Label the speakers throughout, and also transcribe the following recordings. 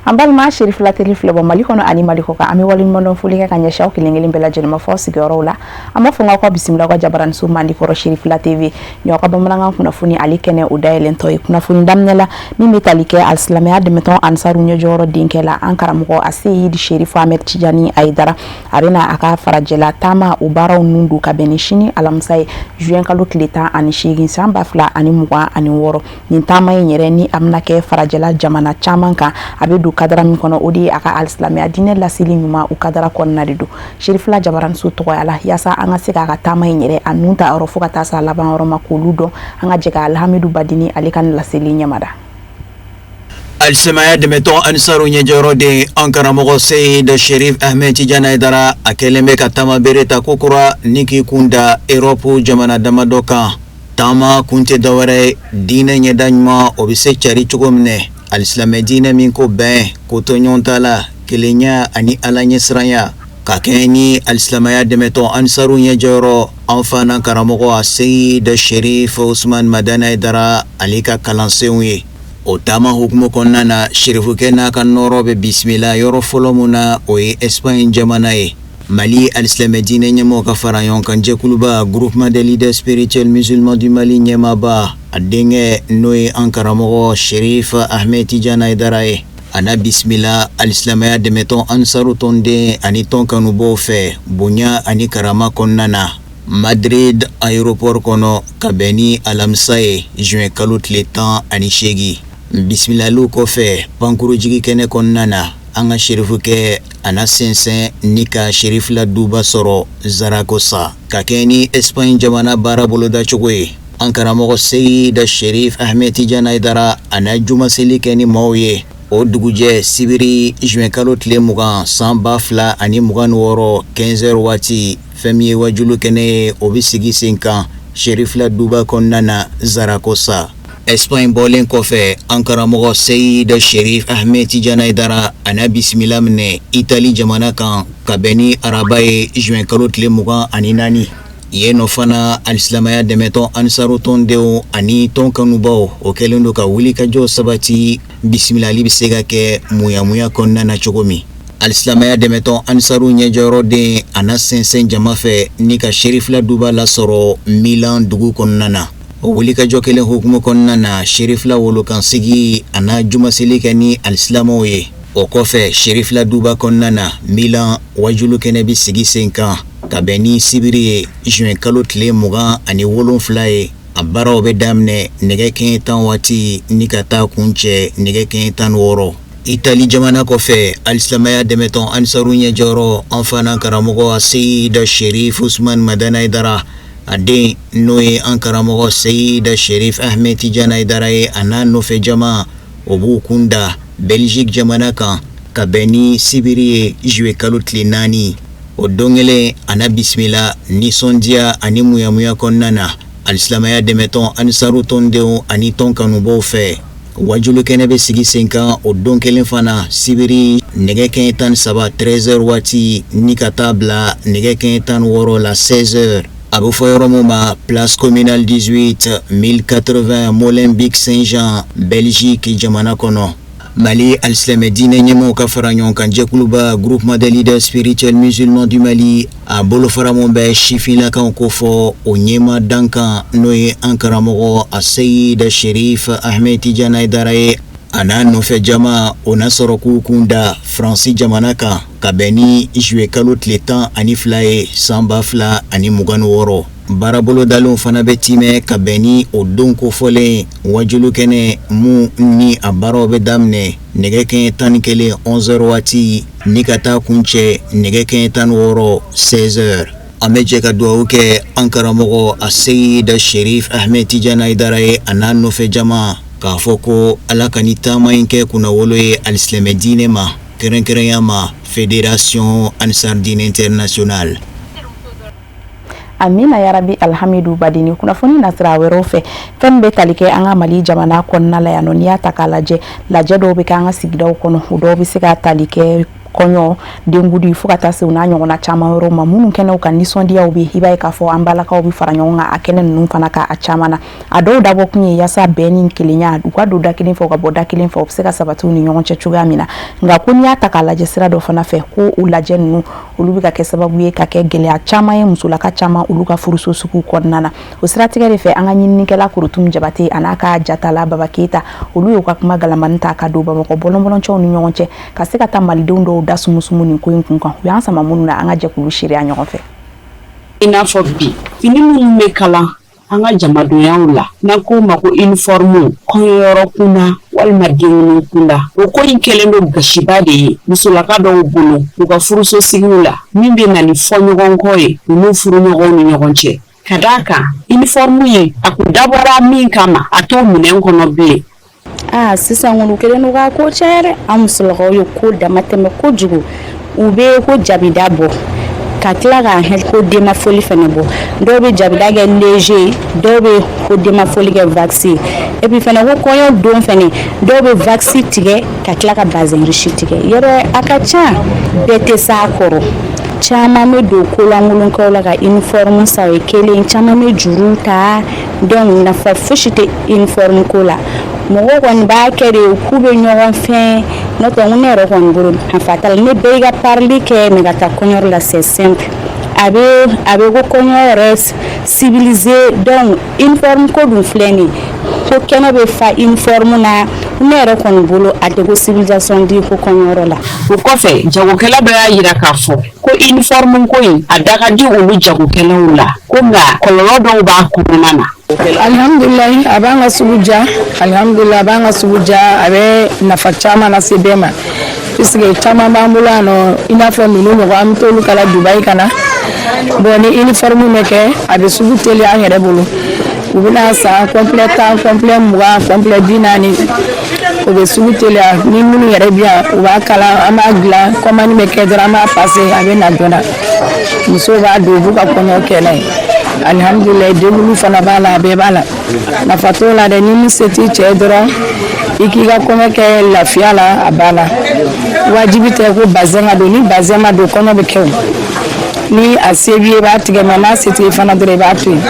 Speaker 1: ambal ma Cherif la tele filebo mali kono ani mali ko ka ami walin mondo fulika kanya shaw kilengeli bela jeni ma force gorola ama funga ko bisimla ko jabaran su mandi ko Cherif la TV nyoko bamanga kuna funi ali kene udaile ntoy kuna funi damnela mi metalike al islamia de meton ansaru nyojoro dinkela ankara mo asidi Cherif Ahmed Tijani Aidara arena aka farajela tama ubara nundu ka benishini alamsay juin kalo kleta ani shigin samba fla ani muwa ani woro ni tama nyere ni amna ke farajela jamana chamanka abedu kadara mi kono odi aka al islamia dine la silimuma u kadara kon nadidu Cherif la jabaran su to ala yasa anga sika aka tama nyere anunta oro fuka tasa laban oro makuludo anga jega alhamidu badini alikan la silinya mada
Speaker 2: Al-Samaya de meton ansaru nyejoro de Ankara mogo Seyid Cherif Ahmed Tijani Aidara akeleme katama bereta kukura niki kunda Europe jamana damadoka tama kunte daware dina nyedanyma obise chari chugomne al-Islamia dina minko ben kotonyontala kelenya ani ala nyesranya kakeni al-Islamia de meton ansaru nyejoro enfana Ankara mogo Seyid Cherif Ousmane Madani Aidara alika kalansewe Otama hukumu konnana Sherifu kena kanorobe bismillah yoro folomuna oye Espagne jamanae Mali al-Islamia dine nyemo kafara yonkanje kuluba groupement des leaders spirituels musulmans du Mali nyemaba adenge noye Ankara mogo Cherif Ahmed Tijani Aidara ana bismillah al-Islamia de meton ansaru tonde ani tonkanu bofe bunya ani karama konnana Madrid aéroport kono kabeni alamsae juin kalut le temps ani shegi bismillah lu ko fe pankuru jigi kene konnana anga Sherifu ke ana sensen nika Cherif la duba soro Zaragoza kakeni Espagne jamana barabolo da chugwe Ankara mogo Seyid Cherif Ahmed Tijani Aidara ana juma seli keni mawye o duguje sibiri juin kalut le mugan samba fla ani mugan woro 15h wati femiye wajulu kene obisigi senkan Cherif la duba konnana Zaragoza Espagne bolen kofe Ankara mogo Seyid Cherif Ahmed Tijani Aidara ana bismillah mne Italie jamana kan kabeni arabaye juin kalot le mugan ani nani yeno fana al-Islamia de meton ansaru tondeo ani tonkanubaw o kelendo ka wuli ka jo sabati bismillah libisega ke muya konnana chogomi al-Islamia de meton ansaru nyejoro de ana sensen jamafe nika Cherif la duba la soro Milan dugu konnana wuli ka jokele hukumu konnana Cherif la wolo kan sigi ana juma selika ni al-Islamo ye o kofe Cherif la duba konnana Milan wajulu kene bi sigi senkan kabeni sibiri juin kalot le mugan ani wolon flaye abara obe damne nege kentan wati nikata kunche nege kentan woro Italie jamana kofe al-Islamia de meton ansaru nyejoro enfana karamogo Seyid Cherif Ousmane Madani Aidara ade noye Ankara mogo Seyid Cherif Ahmed Tijani Aidara ana nofe jama obu kunda Belgique jamana kan kabeni sibiri juin kalot le nani o dongele ana bismillah nisondia ani muya konnana al-Islamia de meton ansaru tondeo ani tonkanu bofe wajulu kene be sigi senkan o donkelen fana sibiri nege kentan saba 13h wati nikata bla nege kentan woro la 16h abu foyoromoma place communale 18 1080 Molenbeek Saint-Jean Belgique jamana kono Mali al-Islamia dine nyemo ka faranyon kan jekuluba groupement des leaders spirituels musulmans du Mali a bolo faramombe shifila kan kofo o nyema dankan noye Ankara mogo a Seyid Cherif Ahmed Tijani Aidara ana nofe jama ona soroku kunda Francis jamanaka kabeni juin kalot le temps ani flaye samba fla ani mugan woro barabolo dalon fana betime kabeni o donko fole wajulu kene mu ni abaro be damne nege ken tan kele 11h wati nikata kunche nege ken tan woro 16h ameje ka duwa uke Ankara mogo a Seyid Cherif Ahmed Tijani Aidara ana nofe jama ka foko ala kanita mainke kuna woloye al-Islamia dine ma keren ma Fédération Ansar Dine International
Speaker 1: Amina ya Rabbi alhamidu badini kuna foni nasra werofe fembe talike anga Mali jamana konna la yanoniya takalaje laje do be kanga sigdaw kono do be siga talike kɔɲɔ dengudi fo ka taa se u n'a ɲɔgɔnna caman yɔrɔ ma minnu kɛnɛw ka nisɔndiyaw bɛ i b'a ye k'a fɔ an balakaw bɛ fara ɲɔgɔn kan a kɛnɛ ninnu fana ka a caman na a dɔw dabɔ kun ye yaasa bɛn ni kelenya u ka don da kelen fɛ u ka bɔ da kelen fɛ u bɛ se ka sabati u ni ɲɔgɔn cɛ cogoya min na nka ko n'i y'a ta k'a lajɛ sira dɔ fana fɛ ko u lajɛ ninnu olu bɛ ka kɛ sababu ye ka kɛ gɛlɛya caman ye musolaka caman olu ka furuso sugu kɔnɔna na o siratigɛ de fɛ an ka ɲininikɛla Kurutum Jabate a n'a ka jatala Baba Keita olu y'u ka kuma galamani ta ka don Bamakɔ bɔlɔnbɔlɔncɛw ni ɲɔgɔn cɛ ka se ka taa malidenw dɔw da sumusumu nin ko in kun kan u y'an sama minnu na an ka jɛ k'olu seereya ɲɔgɔn fɛ
Speaker 3: i n'a fɔ bi fini minnu bɛ kalan an ka jamadonyaw la n'an k'o ma ko uniforme kɔɲɔyɔrɔ kunda walima denkundi kunda o ko in kɛlen don gasiba de ye musolaka dɔw bolo u ka furuso sigiw la min bɛ na ni fɔɲɔgɔnkɔ ye u n'u furuɲɔgɔnw ni ɲɔgɔn cɛ ka d'a kan uniforme ye a kun dabɔra min kama a t'o minɛn kɔnɔ bilen
Speaker 4: sisan ŋunu kelen n'u ka ko cɛ yɛrɛ an musolakaw ye ko dama tɛmɛ kojugu u bɛ ko jabida bɔ ka tila k'an hɛrɛ ko denmafoli fana bɔ dɔw bɛ jabida kɛ léger dɔw bɛ ko denmafoli kɛ vaccin et puis fana ko kɔɲɔ don fana dɔw bɛ vaccin tigɛ ka tila ka bazin riche tigɛ yɔrɔ a ka ca bɛɛ tɛ s'a kɔrɔ caman bɛ don kolankolonkaw la ka uniforme san o ye kelen caman bɛ juru ta donc nafa fosi tɛ uniforme ko la mɔgɔw kɔni b'a kɛ de k'u bɛ ɲɔgɔn fɛn n'o tɛ ne yɛrɛ kɔni bolo a fatala ne bɛɛ i ka parili kɛ mais ka taa kɔɲɔyɔrɔ la c'est simple a bɛ ko kɔɲɔ yɛrɛ civilisé donc uniforme ko dun filɛ nin ko kɛnɛ bɛ fa uniforme na ne yɛrɛ kɔni bolo a tɛ ko civilisation di ko kɔɲɔyɔrɔ la
Speaker 3: o kɔfɛ jagokɛla bɛɛ y'a jira k'a fɔ ko uniforme ko in a da ka di olu jagokɛlaw la ko nka kɔlɔlɔ dɔw b'a kɔnɔna na
Speaker 5: alhamdulilayi a b'an ka sugu ja alhamdulilayi a b'an ka sugu ja a bɛ nafa caman lase bɛɛ ma puisque caman b'an bolo yan nɔ i n'a fɔ ninnu ɲɔgɔn an bɛ t'olu kala Dubayi ka na bon ni uniforme bɛ kɛ a bɛ sugu teliya an yɛrɛ bolo u bɛna san complet 10 complet 20 complet 40 o bɛ sugu teliya ni minnu yɛrɛ bɛ yan u b'a kala an b'a dilan commande bɛ kɛ dɔrɔn an b'a passer a bɛ na joona musow b'a don u b'u ka kɔɲɔ kɛ n'a ye alhamdulilayi denkundi fana b'a la a bɛɛ b'a la nafa t'o la dɛ ni min se t'i cɛ dɔrɔn i k'i ka kɔɲɔ kɛ lafiya la a b'a la wajibi tɛ ko bazin ka don ni bazin ma don kɔɲɔ bɛ kɛ o ni a se b'i ye i b'a tigɛ mais n'a se t'i ye fana dɔrɔn i b'a to yen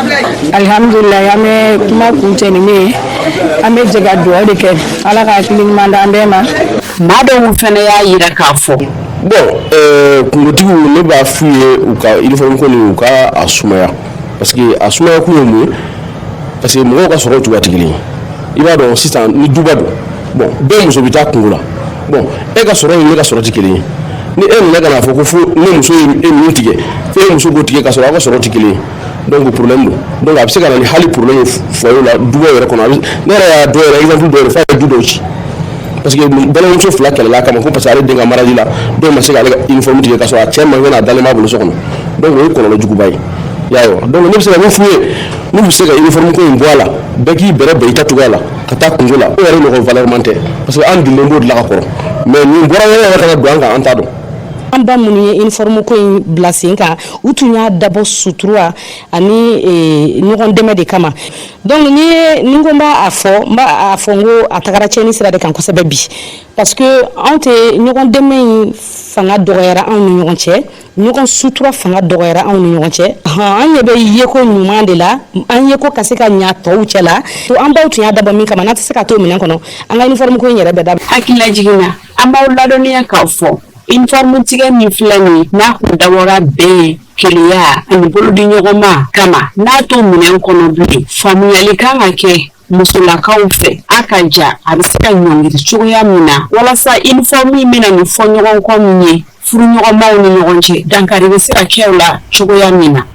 Speaker 5: alhamdulilayi an bɛ kuma kuncɛ ni min ye an bɛ jɛ ka dugawu de kɛ ala ka hakili ɲuman d'an bɛɛ ma
Speaker 3: maa dɔw fana y'a jira k'a fɔ
Speaker 6: kungotigiw ne b'a f'u ye u ka uniforme ko nin u ka a sumaya parce que a sumaya kun ye mun ye parce que mɔgɔw ka sɔrɔ cogoya tɛ kelen ye i b'a dɔn sisan ni duba don bon bɛɛ muso bɛ taa kungo la bon e ka sɔrɔ ni ne ka sɔrɔ tɛ kelen ye ni e nana ka na fɔ ko fo ne muso ye min tigɛ fo e muso k'o tigɛ ka sɔrɔ aw ka sɔrɔ tɛ kelen ye donc problème don donc a bɛ se ka na ni hali problème ye foyer la duba yɛrɛ kɔnɔ ne yɛrɛ y'a dɔ yɛrɛ exemple dɔ yɛrɛ f'a ye du dɔw ci parce que balimamuso fila kɛlɛla kama ko parce que ale den ka marali la dɔw ma se k'ale ka uniforme tigɛ ka sɔrɔ a cɛ man kɛnɛ a dalen b'a bolo so kɔnɔ donc o ye kɔlɔlɔ juguba ye y'a ye wa donc ne bɛ se ka min f'u ye n'u bɛ se ka uniforme ko in bɔ a la bɛɛ k'i bɛrɛ bɛn i ta cogoya la ka taa kungo la o yɛrɛ ɲɔgɔn valeur man tɛ parce que an dilen b'o de la ka kɔrɔ mais nin bɔra yɛrɛ yɛrɛ ka don an kan an t'a dɔn.
Speaker 4: an ba minnu ye uniforme ko in bila sen kan u tun y'a dabɔ sutura ani ɲɔgɔn dɛmɛ de kama donc ni ko n b'a fɔ n ko a tagara cɛni sira de kan kosɛbɛ bi parce que anw tɛ ɲɔgɔn dɛmɛ in fanga dɔgɔyara anw ni ɲɔgɔn cɛ ɲɔgɔn sutura fanga dɔgɔyara anw ni ɲɔgɔn cɛ an ɲɛ bɛ yeko ɲuman de la an yeko ka se ka ɲa tɔw cɛ la to an baw tun y'a dabɔ min kama n'a tɛ se ka to minɛn kɔnɔ an ka uniforme ko in yɛrɛ bɛɛ dabɔ
Speaker 3: hakilila jiginna an b'aw ladɔnniya k'aw fɔ uniforme tigɛ min filɛ nin n'a kun dabɔra bɛn keleya ani bolodi ɲɔgɔn ma kama n'a to minɛn kɔnɔ bilen faamuyali kan ka kɛ musolakaw fɛ a ka ja a bɛ se ka ɲɔngiri cogoya min na walasa uniforme in bɛna nin fɔ ɲɔgɔn kɔ min ye furuɲɔgɔnmaw ni ɲɔgɔn cɛ dankari bɛ se ka kɛ o la cogoya min na.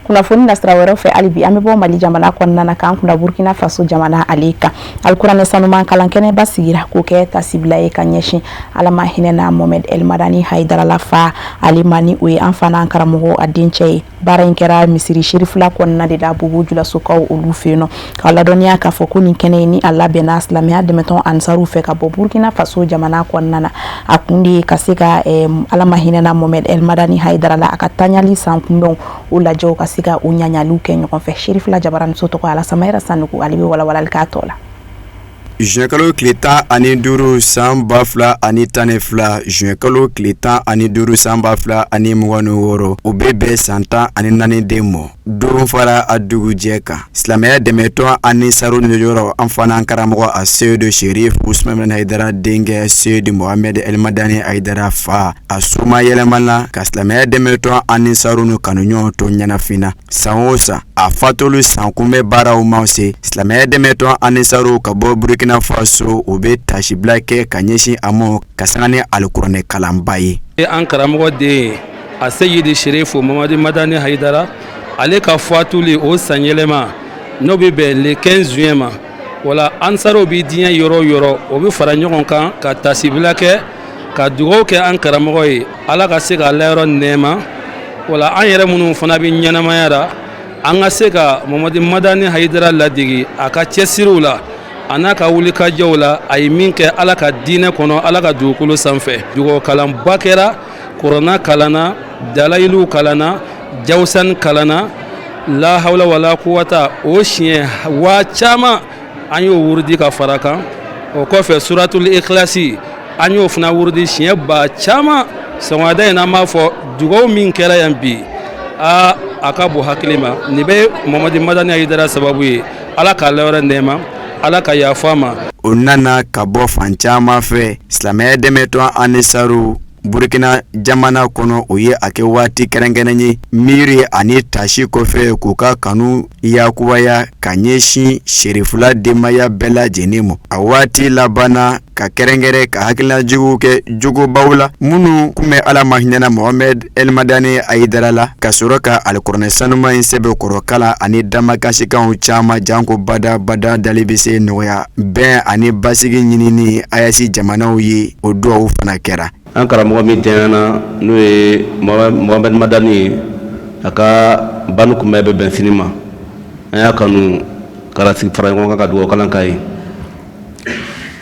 Speaker 1: kunnafoni nasira wɛrɛw fɛ hali bi an bɛ bɔ Mali jamana kɔnɔna na k'an kunna Burkina Faso jamana ale kan alikuranɛ sanuman kalan kɛnɛba sigira k'o kɛ tasibila ye ka ɲɛsin Alama hinɛ na Mohamed El Madani Haidara la fa ale ma ni o ye an fana an karamɔgɔ a dencɛ ye baara in kɛra misiri sherifula kɔnɔna de la Bubu Julasokaw olu fɛ yen nɔ k'a ladɔnniya k'a fɔ ko nin kɛnɛ ye ni a labɛnna silamɛya dɛmɛtɔn ansaruw fɛ ka bɔ Burkina Faso jamana kɔnɔna na a kun de ye ka se ka Alama hinɛ na Mohamed El Madani Haidara la a ka taɲali san kunbɛnw o lajɛw ka se ka u ɲaɲaliw kɛ ɲɔgɔn fɛ Sherifula Jabaramuso tɔgɔ Alasamahɛra Sanogo ale bɛ walawalali k'a tɔ la.
Speaker 7: Juin-kalo tile 15 san 2012 juin-kalo tile 15 san 2026 o bɛ bɛn san 14 den mɔ don fara a dugujɛ kan silamɛya dɛmɛtɔ ani saru niyɔrɔ an fana karamɔgɔ a Seydu Sherif Usman Haidara denkɛ Seydu Mohamed Elmadani Haidara fa a soma yɛlɛmana ka silamɛya dɛmɛtɔ ani saru nu kanuɲɔgɔn to ɲɛnafina san o san a fatolu san kunbɛ baaraw ma se silamɛya dɛmɛtɔ ani saru ka bɔ Burkina Faso o bɛ tasibila kɛ ka ɲɛsin a ma ka sanga ni alikuranɛ kalanba ye
Speaker 8: an karamɔgɔ den a Seydu Sherif Mohamed Madani Haidara ale ka fatuli o san yɛlɛma n'o bɛ bɛn le 15 juin ma wala ansarow bi diɲɛ yɔrɔ yɔrɔ o bɛ fara ɲɔgɔn kan ka tasibila kɛ ka dugawu kɛ an karamɔgɔ ye ala ka se ka layɔrɔ nɛɛma wala an yɛrɛ minnu fana bɛ ɲɛnamaya la an ka se ka Mohamed Madani Haidara ladegi a ka cɛsiriw la a n'a ka wulikajɔw la a ye min kɛ ala ka diinɛ kɔnɔ ala ka dugukolo sanfɛ dugawu kalanba kɛra korona kalanna dalayilu kalanna jawsan kalana la hawla wala quwata o siɲɛ waa caman an y'o wurudi ka fara kan o kɔfɛ suratul ikhlasi an y'o fana wurudi siɲɛ ba caman sɔgɔmada in an b'a fɔ dugawu min kɛra yan bi a ka bon hakili ma nin bɛ Mohamed Madani Haidara sababu ye ala ka layɔrɔ nɛɛma ala ka yafa ma
Speaker 7: o nana ka bɔ fan caman fɛ silamɛya dɛmɛtɔ ani saru Burkina jamana kɔnɔ o ye a kɛ waati kɛrɛnkɛrɛn ye miiri ani tasi kɔfɛ k'u ka kanu yakubaya ka ɲɛsin sherifula denbaya bɛɛ lajɛlen ma a waati labanna ka kɛrɛnkɛrɛn ka hakilinajuguw kɛ jugubaw la minnu kun bɛ ala ma hinɛna Mohamed Elmadani Haidara la ka sɔrɔ ka alikuranɛ sanuma in sɛbɛkɔrɔkala ani damakasikanw caman janko bada dali bɛ se nɔgɔya bɛn ani basigi ɲinini ayasi jamanaw ye o duwawu fana kɛra
Speaker 6: an karamɔgɔ min tɛnana n'o ye Mohamed Madani ye a ka banu kunbɛ bɛ bɛn sini ma an y'a kanu kala sigi fara ɲɔgɔn kan ka dugawu kalan k'a ye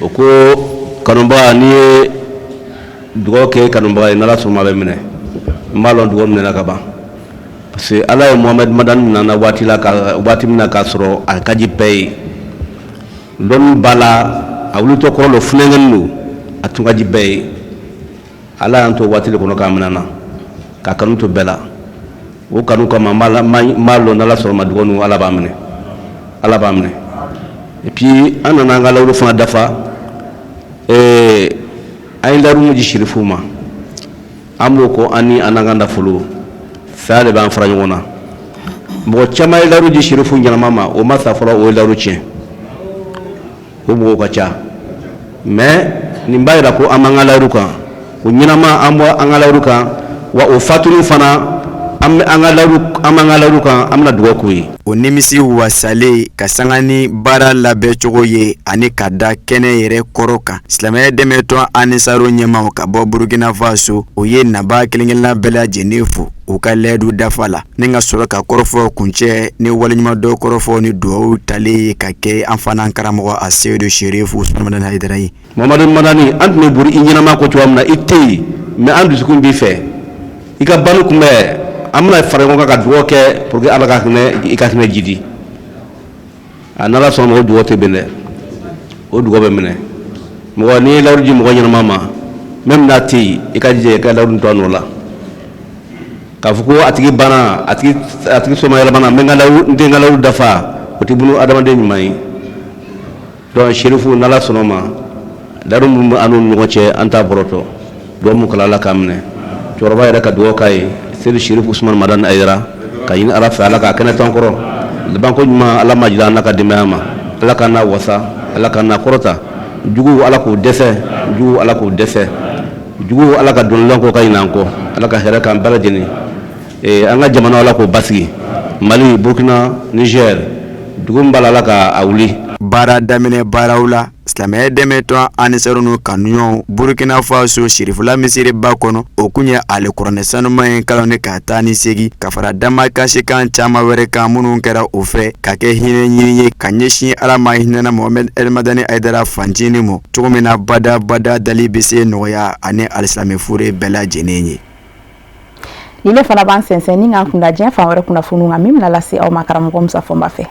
Speaker 6: o ko kanubaga n'i ye dugawu kɛ kanubaga ye n'ala sɔnna bɛ minɛ n b'a lɔn dugawu minɛna ka ban parce que ala ye Mohamed Madani nana waati min na k'a sɔrɔ a ka di bɛɛ ye dɔnni b'a la a wulitɔ kɔrɔ dɔ funɛngɛni don a tun ka di bɛɛ ye ala y'an to waati de kɔnɔ k'a minɛ na ka kanu to bɛɛ la o kanu kama m'a lɔn n'ala sɔrɔ ma dugawuw ala b'a minɛ et puis an nana an ka lawulo fana dafa an ye layiru min di sherifuw ma an b'o kɔ an ni an n'an ka nafolo saya de b'an fara ɲɔgɔn na mɔgɔ caman ye layiru di sherifuw ɲɛnama ma o ma sa fɔlɔ o ye layiru tiɲɛ o mɔgɔw ka ca mais nin b'a yira ko an b'an ka layiru kan o ɲɛnama an bɔ an ka layiru kan wa o fatuli fana an b'an ka layiru kan an bɛna dugawu k'u ye
Speaker 7: o nimisi wasale ka sanga ni baara labɛncogo ye ani ka da kɛnɛ yɛrɛ kɔrɔ kan silamɛya dɛmɛtɔ ani saru ɲɛmaw ka bɔ Burkina Faso o ye naba kelenkelenna bɛɛ lajɛlen fo u ka layidu dafa la ni ka sɔrɔ ka kɔrɔfɔ kuncɛ ni waleɲuman dɔ kɔrɔfɔ ni dugawu talen ye ka kɛ an fana karamɔgɔ a Seydu Sherif Usman Haidara ye
Speaker 6: Mohamed Madani an tun bɛ bori i ɲɛnama ko cogoya min na i tɛ yen mais an dusukun b'i fɛ i ka banu kunbɛ an bɛna fara ɲɔgɔn kan ka dugawu kɛ pour que ala ka hinɛ i ka hinɛ jidi a n'ala sɔnna o dugawu tɛ bɛn dɛ o dugawu bɛ minɛ mɔgɔ n'i ye layiru di mɔgɔ ɲɛnama ma même n'a tɛ yen i ka jija i ka layiru to a nɔ la k'a fɔ ko a tigi banna a tigi sɔnma yɛlɛmana n tɛ n ka layiru dafa o tɛ bolo adamaden ɲuman ye donc sherifu n'ala sɔnna ma layiru min bɛ an n'u ɲɔgɔn cɛ an t'a bɔrɔtɔ dugawu min kɛla ala k'a minɛ cɛkɔrɔba yɛrɛ ka dugawu k'a ye Seydu Sherif Usman Madani Haidara ka ɲini ala fɛ ala ka kɛnɛ t'an kɔrɔ labanko ɲuman ala ma jira an na ka denbaya ma ala ka n'a wasa ala ka n'a kɔrɔta juguw ala k'o dɛsɛ juguw ala k'o dɛsɛ juguw ala ka dɔnnilan ko ka ɲinɛ an kɔ ala ka hɛrɛ k'an bɛɛ lajɛlen an ka jamana ala k'o basigi Mali Burkina Niger dugu min b'a la ala ka wuli
Speaker 7: baara daminɛ baaraw la silamɛya dɛmɛtɔ ani saru nu kanuɲɔgɔnw Burkina Faso sherifula misiri ba kɔnɔ o kun ye alikuranɛ sanuma in kalanni ka taa ni segi ka fara damakasikan caman wɛrɛ kan minnu kɛra o fɛ ka kɛ hinɛ ɲini ye ka ɲɛsin ala ma hinɛna Mohamed Elmadani Haidara fantini ma cogo min na bada dali bɛ se nɔgɔya ani alisilami fure bɛɛ lajɛlen ye
Speaker 1: ni ne fana b'an sɛnsɛn ni k'an kunda diɲɛ fan wɛrɛ kunnafoniw kan min bɛna lase aw ma karamɔgɔ Musa Fɔnba fɛ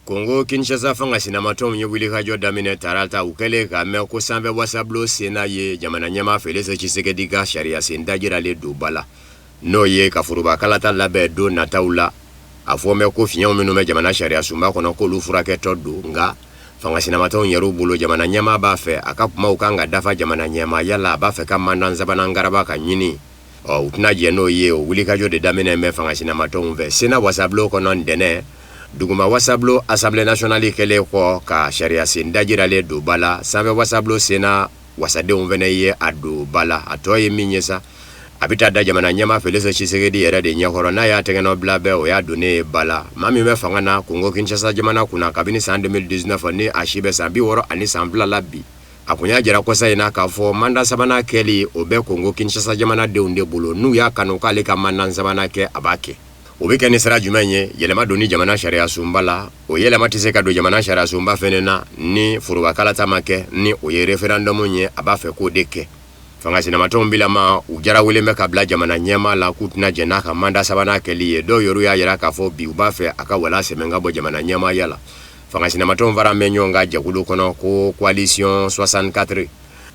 Speaker 9: Congo Kinshasa fanga sinamatom ye wili kajo damine tarata ukele ka me ko sanbe wasablo sena ye jamana nyama Felix Tshisekedi ka sharia sendajira le do bala no ye ka furuba kalata labe do nataula afome ko fiyan minu me jamana sharia sumba kono ko lu furake todo nga fanga sinamatom yeru bulo jamana nyama ba fe akapuma ukanga dafa jamana nyama yala ba fe kama nanza banangaraba ka nyini o utnaje no ye wili kajo de damine me fanga sinamatom ve sena wasablo kono ndene duguma wasablo Assemblée nationale kele ko ka sharia sindajira le do bala sanbe wasablo sena wasade onveneye ado bala atoye minyesa abita da jamana nyama Felix Tshisekedi yere de nyakoro na ya tegeno blabe o ya donné bala mami me fangana Congo Kinshasa jamana kuna kabini sa 2019 ni ashibe sambi woro ani sambla labi akunya jira kosa ina ka fo manda sabana keli obe Congo Kinshasa jamana de unde bolo nu ya kanuka le ka manda sabana ke abake Obike ni sera jumenye yelema doni jamana sharia sumbala o yelema tiseka do jamana sharia sumba fenena ni furuba kala tamake ni o ye referendum nye abafe ko deke fanga sinamatom bila ma ujara weleme kabla jamana nyema la kutuna jenaka manda sabana keliye do yoru ya yera ka fo bi ubafe aka wala semenga bo jamana nyema yala fanga sinamatom vara menyonga jakulu kono ko coalition 64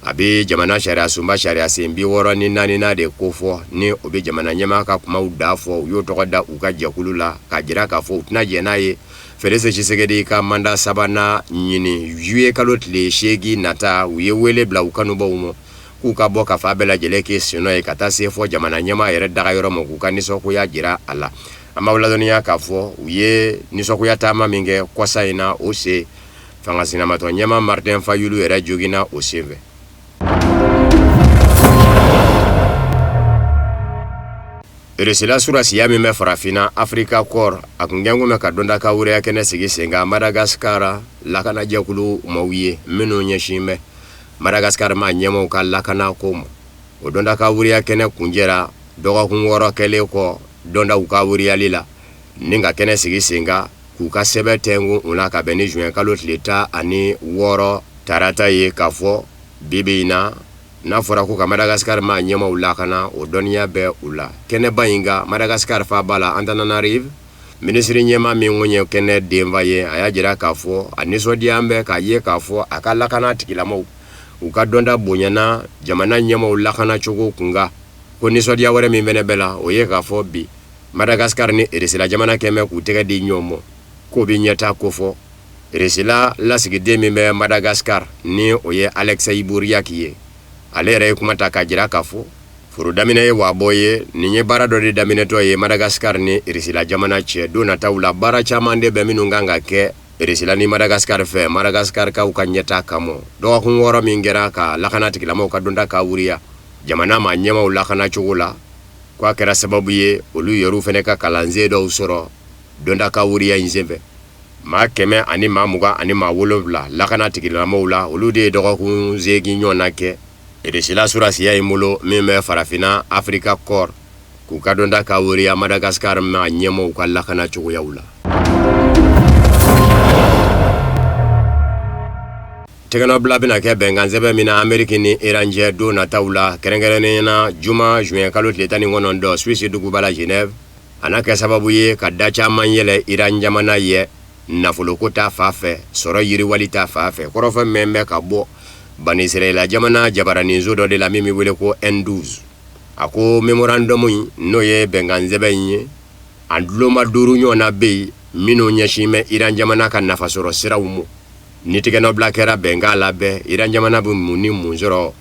Speaker 9: abi jamana sharia sumba sharia sembi woro ni nani na de kofo ni obi jamana nyama ka kuma udafo yo tokoda ukaje kulula kajira ka fo tunaje naye Felix Tshisekedi ka manda sabana nyini juye kalot le shegi nata uye wele bla ukanu ba umo kuka boka fabela jeleke sino e katase fo jamana nyama yere daga yoro mo kukani so kuya jira ala ama wala donia ka fo uye ni so kuya tama minge kosa ina ose fanga sinamato nyama Martin Fayulu yere jogina oseve Resila sura siyami me farafina Africa Corps akungengu me kadonda ka wure yakene sigi senga Madagascar lakana jakulu mawiye meno nyeshime Madagascar ma nyemo ka lakana komo odonda ka wure yakene kunjera doga kunworo kele ko donda uka wure yalila ninga kene sigi senga kuka sebe tengu unaka beni juin kalot leta ani woro tarata ye kafo bibina na fora ko Madagascar ma nyema ulakana o donia be ula kene bayinga Madagascar fa bala Antananarive ministre nyema mi ngonye kene demvaye ayajira kafo aniso diambe ka ye kafo akala kana tikila mo ukadonda bonyana jamana nyema ulakana chogo kunga ko niso dia wore mi menebela o ye kafo bi Madagascar ni resila jamana keme kutega di nyomo ko bi nyata kofo resila la sigide mi be Madagascar ni o ye Alexei Bouriakiye alere kumata kajira kafo furu damine wa boye ninye bara do de damine to ye Madagascar ni irisila jamana che do na taula bara chamande be minunganga ke irisila ni Madagascar fe Madagascar ka ukanyeta kamo do ko ngoro mingera ka lakana tikila mo ka donda ka wuriya jamana ma nyema ulakana chugula kwa kera sababu ye olu yoru feneka kalanze do usoro donda ka wuriya inzembe ma keme ani ma muga ani ma wolobla lakana tikila mo ula olu de do ko zegi nyona ke Edesila sura siya imulo mime farafina Africa Corps kukadonda kawuri ya Madagascar ma nyemo ukalakana chugu ya ula Tegano blabina ke benganzebe mina Amerikini Iranje do na taula kerengerene na Juma juin kalot letani ngonondo Swiss dugubala Genève anake sababu ye kadacha manyele Iranjamana ye nafulokota fafe soro yiri walita fafe korofe membe kabo Bani Israela jamana jabarani zodo de la mimi wele ko N12 ako memorandum no ye benganzebe nye andloma duru nyona be mino nyashime Iran jamana kan nafasoro sirawumo nitigeno blakera bengala be Iran jamana bu muni munzoro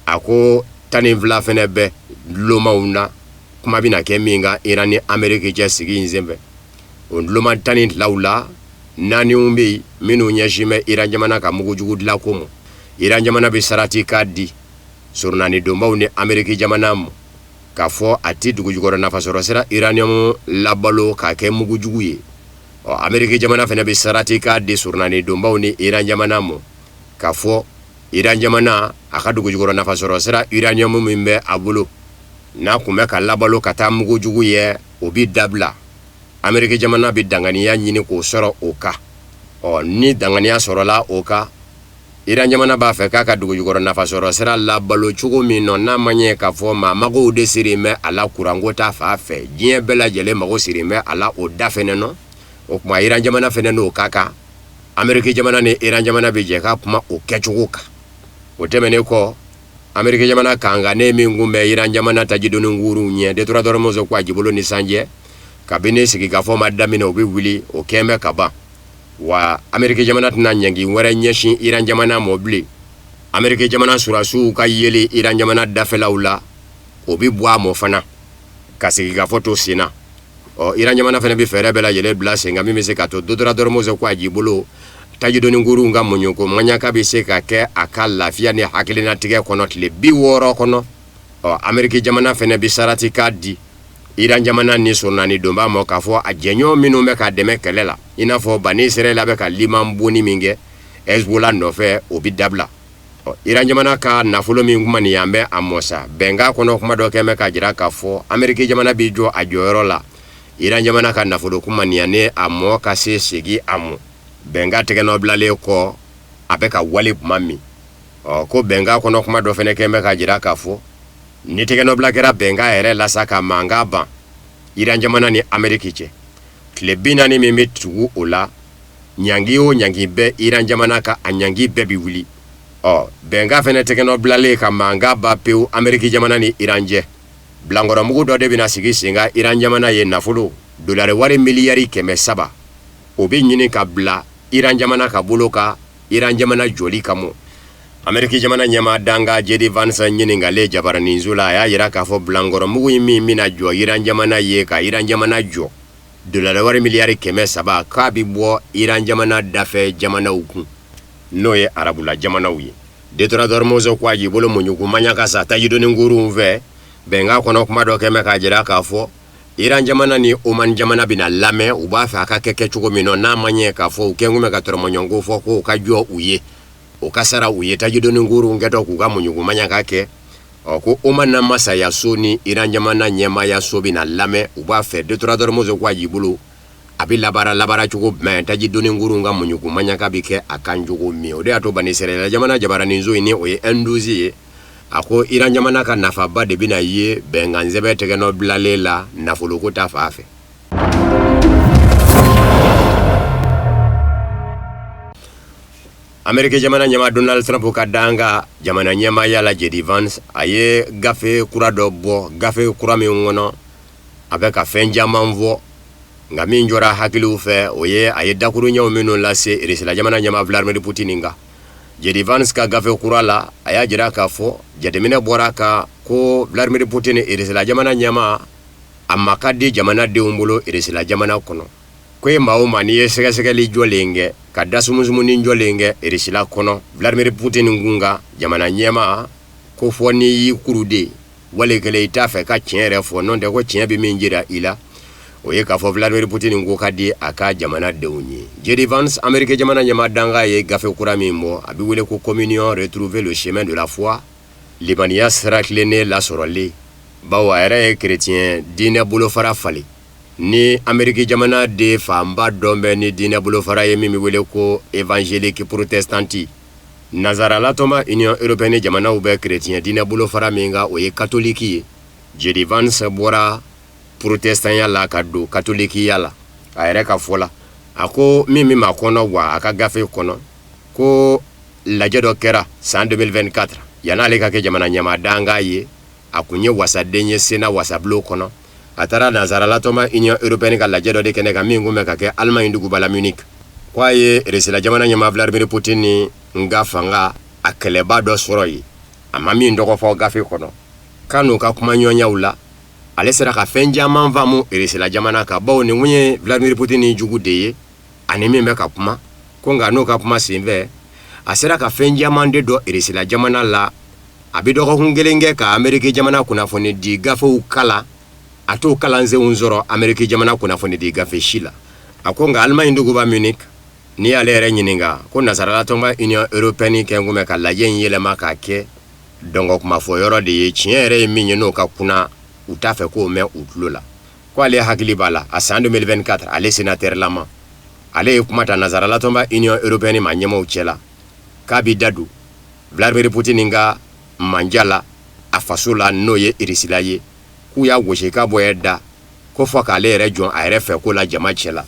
Speaker 9: ako tani vla fenebe loma una kuma bina keminga Irani America jesigi nzembe ondloma tani laula nani umbi mino nyashime Iran jamana ka mugujugu la komo Iran jamana bi sarati kadi surnani dombaw ni Amerika jamanam ka fo ati dugujugoro na fasoro sera Iranium labalo ka ke mugujugu ye o Amerika jamana fena bi sarati kadi surnani dombaw ni Iran jamanam ka fo Iran jamana aka dugujugoro na fasoro sera Iranium mimbe abulo na kumeka labalo kata mugujugu ye obi dabla Amerika jamana bi danganiya nyini ko soro oka o ni danganiya soro la oka Iran jamana ba fe kaka dugu jugoro na fasoro sera la balo chugo mino na manye ka fo ma mago de sirime ala kurango ta fa fe jien bela jele mago sirime ala o dafene no o kuma Iran jamana fene no kaka Amerika jamana ni Iran jamana be je ka kuma o kechugo ka o temene ko Amerika jamana kanga ne mingume Iran jamana tajidonu nguru nye de tora doro mozo kwa jibolo ni sanje kabine sigi ka foma damina obi wili o keme kaba wa Amerika jamana tana nyangi wara nyeshin Iran jamana mobli Amerika jamana surasu ka yeli Iran jamana dafelaula obi bwa mo fana kasigi ka foto sina o Iran jamana fana bi fere bela yele blase ngami mese ka to tora doro mozo kwa jibolo tajidonu nguru nga monyoko manya ka bi se ka ke akal lafia ni hakilina tige kono tile bi woro kono o Amerika jamana fana bi sarati ka di Iran jamana ni sonani domba mo ka fo ajenyo minu me ka deme kelela ina fo bani Israel be ka liman boni minge Hezbollah no fe obi dabla Iran jamana ka nafulo mi nguma ni yambe amosa benga kono kuma do keme ka jira ka fo Amerika jamana bi jo ajoro la Iran jamana ka nafulo kuma ni ane amo ka se sigi amu benga tege no blale ko abeka wali mami ko benga kono kuma do fene keme ka jira ka fo ni tege no blakera benga ere la saka manga ban Iran jamana ni Amerikiche klebina ni mimi tugu ola nyangi o nyangi be Iran jamana ka anyangi be bi wuli benga fene tege no blale ka manga ba peu Ameriki jamana ni Iranje blangoro mugu do de bina sigi singa Iran jamana ye nafulo dollar wari miliyari keme saba obi nyini ka bla Iran jamana ka boloka Iran jamana joli kamo Amerika jamana nyama danga J.D. Vance nyini ngale jabarani nzula ya yira ka fo blangoro mugu imi mina jo Iran jamana ye ka Iran jamana jo dollar wari miliyari keme saba ka bi bo Iran jamana dafe jamana uku noye arabula jamana uye detora dormozo kwa jibolo monyuku manya kasa tajidoni nguru mve benga kono kuma do keme ka jira ka fo Iran jamana ni Oman jamana bina lame ubafa akakeke chuko mino na manye ka fo ukengume ka toromonyongo fo ko kajua uye ukasara uye tajidoni nguru ngeto kuga monyuku manya kake ko Oman na masa ya soni Iran jamana nyema ya so bina lame ubafa detora dormozo kwa jibolo abi labara chuko men tajidoni nguru nga monyuku manya kabike akanjugo mi ode ato banisere jamana jabarani nzo ini oye enduzi ako Iran jamana ka nafa ba de bina ye benga nzebe tege no blalela nafuluku tafafe Amerika jamana nyama Donald Trump ka danga jamana nyama yala J.D. Vance aye gafe kura dobo gafe kura mi ngono abeka fenja manvo ngami njora hakilu fe oye aye dakuru nyaw meno lase irisila jamana nyama Vladimir Putin nga J.D. Vance ka gafe kurala aya jira ka fo jademina boraka ko Vladimir Putin irisila jamana nyama amakadi jamana de umbulo irisila jamana kono kwe maoma ni sega jolenge kadasumuzumu ni jolenge irisila kono Vladimir Putin ngunga jamana nyama ko fo ni yikurude wale kele itafe ka chenre fo nonde ko chenbi minjira ila oye ka fo Vladimir Putin nguka di aka jamana deunyi J.D. Vance Amerika jamana nyama danga ye gafe kurami mo abi wele ko communion retrouver le chemin de la foi Libania sera cléné la sorole bawa era chrétien dina bulo fara fali ni Amerika jamana de famba dombe ni dina bulo fara ye mimi wele ko évangélique protestanti Nazara la toma Union Européenne jamana ube chrétien dina bulo fara minga oye katoliki J.D. Vance bora protestant yala kado katoliki yala ayere ka fola ako mimi makono wa aka gafe kono ko lajedo kera san 2024 yana le ka ke jamana nyama danga ye akunye wasa denye sena wasa blo kono atara Nazara la toma Union Européenne ka lajedo de kene ka mingu me ka ke Allemagne ndugu bala Munich kwa ye resila jamana nyama Vladimir Putin nga fanga akeleba do soroyi amami ndoko fo gafe kono kanu ka kuma nyonya ula ale sera ka fenja manvamu irisila jamana ka bawo ni munye Vladimir Putin ni jugu deye anemi me ka kuma konga no ka kuma simve asera ka fenja mande do irisila jamana la abido ko hungelenge ka Amerika jamana kuna foni di gafe ukala ato kala nze unzoro Amerika jamana kuna foni di gafe shila akonga Allemagne ndugu ba Munich ni ale renyininga ko Nazara la tomba Union Européenne kengume ka la yen yele makake dongo kuma fo yoro de chiere minye no ka kuna utafe ko me utlola ko ale hakili bala a 2024 ale sénateur lama ale kuma ta Nazara la tomba Union Européenne manyema uchela kabi dadu Vladimir Putin nga manjala afasula noye irisilaye ku ya gosheka boyeda ko foka ale region a refe ko la jama chela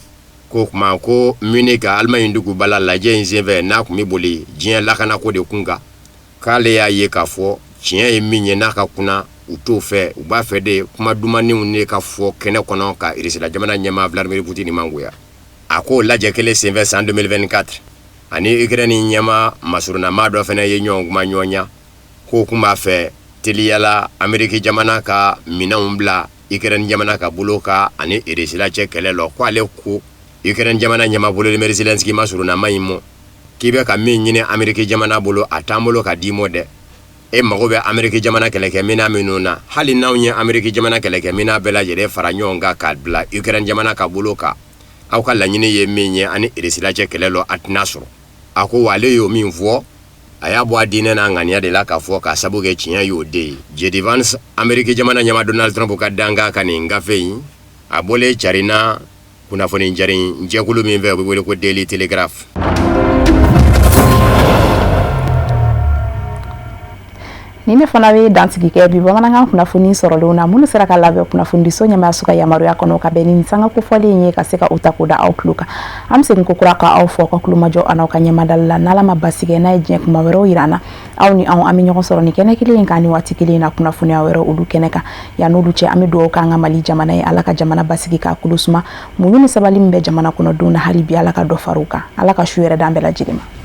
Speaker 9: ko kuma ko Munich Allemagne dugu bala lajɛ in senfɛ n'a kun bɛ boli diɲɛ lakana ko de kunga k'ale y'a ye k'a fɔ tiɲɛ ye min ye n'a ka kunna u t'o fɛ u b'a fɛ de kuma dumanniw ne ka fɔ kɛnɛ kɔnɔ ka Russie jamana ɲɛmaa Vladimir Poutine mangoya a ko lajɛ kelen senfɛ san 2024 ani Ukraine ɲɛmaa masurunama dɔ fana ye ɲɔgɔn kuma ɲɔgɔnya ko kun b'a fɛ teliyala Ameriki jamana ka minɛnw bila Ukraine jamana ka bolo ka ani Russie cɛ kɛlɛ la ko ale ko Ukraine jamana ɲɛmaa Volodymyr Zelensky masurunama in mɔ k'i bɛ ka min ɲini Ameriki jamana bolo a t'an bolo ka di mɔ dɛ e mago bɛ Ameriki jamana kɛlɛkɛminɛn minnu na hali n'anw ye Ameriki jamana kɛlɛkɛminɛn bɛɛ lajɛlen fara ɲɔgɔn kan k'a bila Ukraine jamana ka bolo kan aw ka laɲini ye min ye ani Russie cɛ kɛlɛ la a tɛna sɔrɔ a ko wa ale y'o min fɔ a y'a bɔ a diinɛ n'a ŋaniya de la k'a fɔ k'a sabu kɛ tiɲɛ y'o de ye J.D. Vance Ameriki jamana ɲɛmaa Donald Trump ka danga ka nin gafe in a bɔlen carina kunnafoni jari jɛkulu min fɛ o bɛ wele ko Daily Telegraph.
Speaker 1: Nime fana be dantigi kɛ bi bamanankan kunnafoni sɔrɔlenw na minnu sera ka labɛn kunnafoni so ɲɛmaa su ka yamaruya kɔnɔ ka bɛn ni sanga kofɔlen ye ka se ka o ta k'o da aw tulo kan an bɛ segin ko kura ka aw fɔ ka kulomajɔ an'aw ka ɲɛmadali la n'ala ma basi kɛ n'a ye diɲɛ kuma wɛrɛw yira an na aw ni an bɛ ɲɔgɔn sɔrɔ ni kɛnɛ kelen in kan ni waati kelen in na kunnafoniya wɛrɛ olu kɛnɛ kan yan'olu cɛ an bɛ dugawu k'an ka Mali jamana ye ala ka jamana basigi k'a kulo suma muɲu ni sabali min bɛ jamana kɔnɔ don na hali bi ala ka dɔ far'u kan ala ka su yɛrɛ d'an bɛɛ lajɛlen ma.